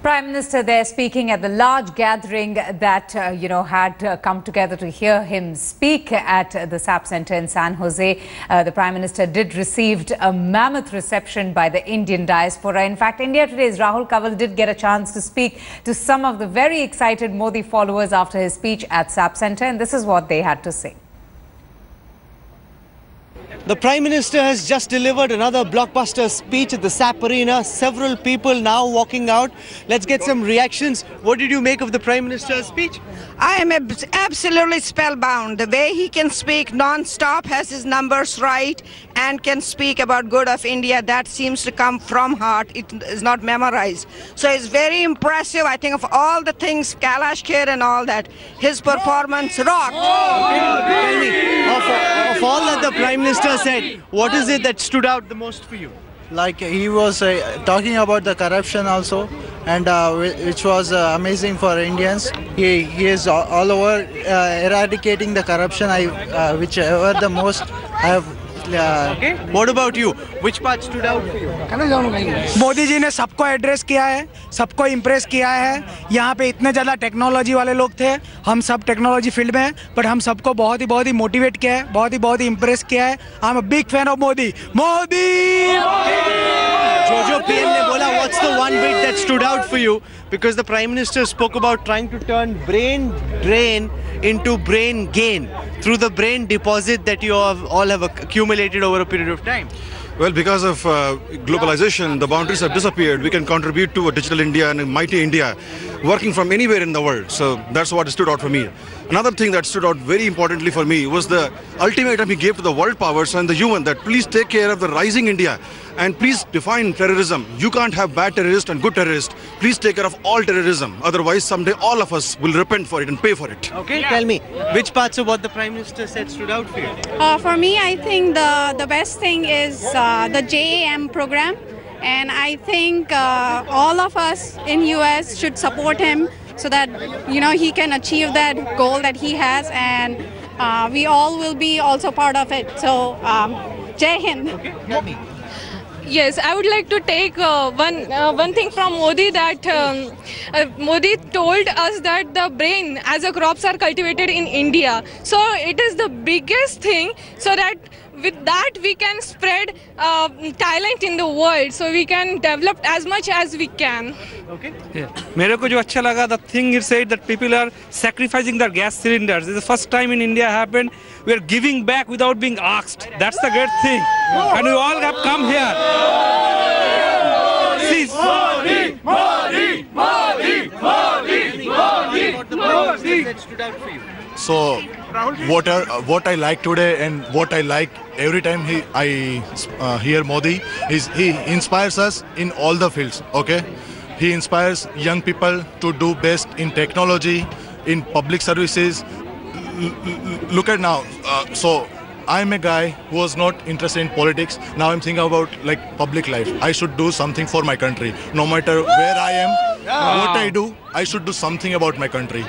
Prime Minister there speaking at the large gathering that, had come together to hear him speak at the SAP Center in San Jose. The Prime Minister did receive a mammoth reception by the Indian diaspora. In fact, India Today's Rahul Kanwal did get a chance to speak to some of the very excited Modi followers after his speech at SAP Center, and this is what they had to say. The Prime Minister has just delivered another blockbuster speech at the SAP Arena. Several people now walking out. Let's get some reactions. What did you make of the Prime Minister's speech? I am absolutely spellbound. The way he can speak non-stop, has his numbers right, and can speak about good of India, that seems to come from heart. It is not memorized. So it's very impressive. I think of all the things, Kailash Kher and all that, his performance rocked. Tell me, of all that the Prime Minister said, what is it that stood out the most for you? Like he was talking about the corruption also, and which was amazing for Indians. He is all over eradicating the corruption. Whichever the most I have. Okay. What about you? Which part stood out for you? Modi ji ने सबको address किया है, सबको impress किया है. यहाँ पे इतने ज़्यादा टेक्नोलॉजी वाले लोग थे, हम सब टेक्नोलॉजी फील्ड में हैं, पर हम सबको बहुत ही मोटिवेट किया है, बहुत ही इम्प्रेस किया है. I am a big fan of Modi. Jojo PM ने बोला, what's the one bit that stood out for you? Because the Prime Minister spoke about trying to turn brain drain into brain gain through the brain deposit that you all have accumulated over a period of time. Well, because of globalization, the boundaries have disappeared. We can contribute to a digital India and a mighty India working from anywhere in the world. So that's what stood out for me. Another thing that stood out very importantly for me was the ultimatum he gave to the world powers and the UN that please take care of the rising India and please define terrorism. You can't have bad terrorists and good terrorists. Please take care of all terrorism. Otherwise, someday all of us will repent for it and pay for it. Okay, tell me, which parts of what the Prime Minister said stood out for you? For me, I think the best thing is the JAM program. And I think all of us in US should support him so that, he can achieve that goal that he has, and we all will be also part of it. So, Jai Hind. Okay, tell me. Yes, I would like to take one thing from Modi, that Modi told us that the brain as a crops are cultivated in India. So it is the biggest thing, so that with that we can spread talent in the world, so we can develop as much as we can. Okay. Yeah. मेरे को जो अच्छा लगा, the thing he said that people are sacrificing their gas cylinders. It's the first time in India happened. We are giving back without being asked. That's the great thing. And we all have come here. Please. Modi, Modi, Modi, Modi, Modi. That stood out for you. So, what I like today and what I like every time I hear Modi is he inspires us in all the fields. Okay, he inspires young people to do best in technology, in public services. Look at now. So I'm a guy who was not interested in politics. Now I'm thinking about like public life. I should do something for my country. No matter where I am, what I do, I should do something about my country.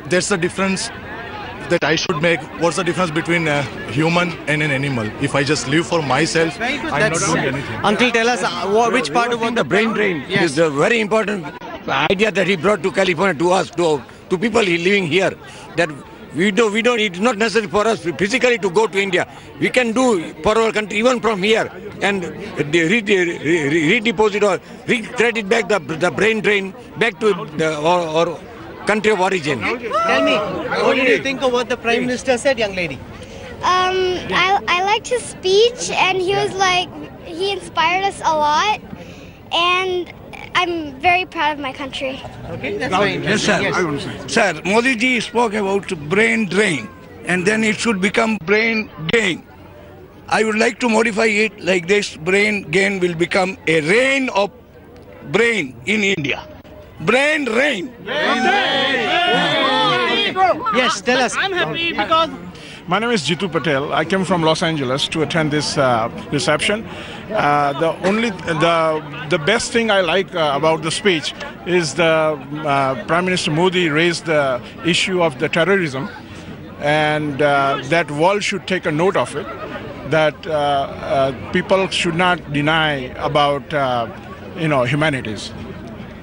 That's the difference that I should make. What's the difference between a human and an animal? If I just live for myself, I'm not doing anything. Uncle, tell us which part of the brain drain is a very important idea that he brought to California, to us, to people living here. That we don't. It's not necessary for us physically to go to India. We can do for our country even from here and redeposit or recredit back the brain drain back to our country of origin. Tell me, what did you think of what the Prime Minister said, young lady? I liked his speech, and he was like, he inspired us a lot, and I'm very proud of my country. Okay, that's fine. Yes, sir. Yes. Sir, Modi ji spoke about brain drain, and then it should become brain gain. I would like to modify it like this: brain gain will become a rain of brain in India. Brain rain. Yes, tell us. I'm happy because my name is Jitu Patel. I came from Los Angeles to attend this reception. The best thing I like about the speech is the Prime Minister Modi raised the issue of the terrorism, and that world should take a note of it. That people should not deny about humanities.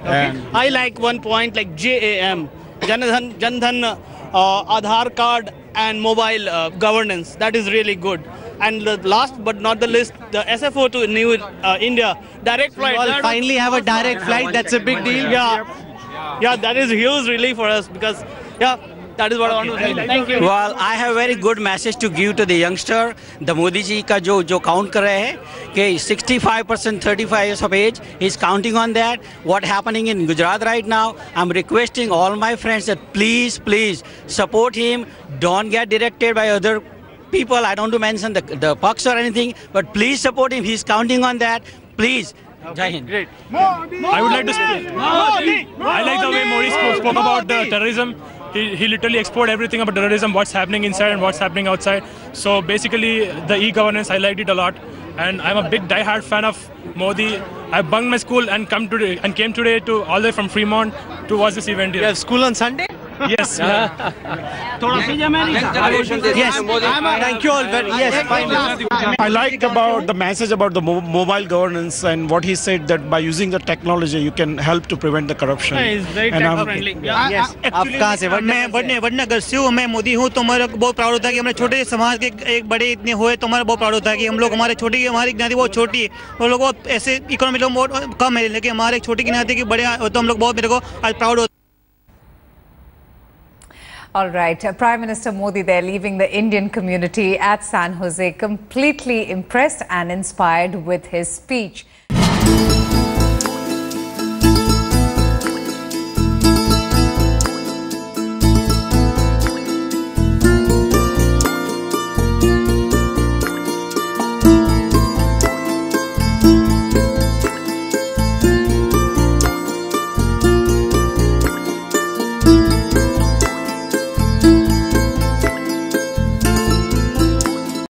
And I like one point like JAM, Jan Dhan Aadhaar card and mobile governance. That is really good. And the last but not the least, the SFO to New India direct flight. We'll finally have a direct flight. That's a big deal. Yeah, that is huge relief for us because that is what I want to say. Thank you. Well, I have a very good message to give to the youngster. The Modi ji ka jo count kar rahe hai, कि 65%, 35 years of age, he's counting on that. What happening in Gujarat right now, I'm requesting all my friends that please support him. Don't get directed by other people. I don't want to mention the pucks or anything, but please support him. He's counting on that. Please. Jai Hind. Great. I would like to speak. I like the way Modi spoke about the terrorism. He literally explored everything about terrorism, what's happening inside and what's happening outside. So basically, the e-governance, I liked it a lot. And I'm a big die-hard fan of Modi. I bunked my school and came today to all the way from Fremont to watch this event here. You have school on Sunday? Yes. Yes. Thank you all. Yes, finally. I like about the message about the mobile governance and what he said that by using the technology you can help to prevent the corruption. He's very tech-friendly. Yes. आप कहाँ से? वडनगर से हूँ, मैं मोदी हूँ, तो हमारा बहुत प्राउड होता है कि हमारे छोटे समाज के एक बड़े इतने हुए, तो हमारा बहुत प्राउड होता है कि हम लोग हमारी गिनती बहुत छोटी है और लोगों ऐसे इकोनॉमी लोग बहुत कम है, लेकिन हमारे छोटी गिनती की बड़े तो हम लोग बहुत मेरे को आज प्राउड होता है. All right, Prime Minister Modi there leaving the Indian community at San Jose completely impressed and inspired with his speech.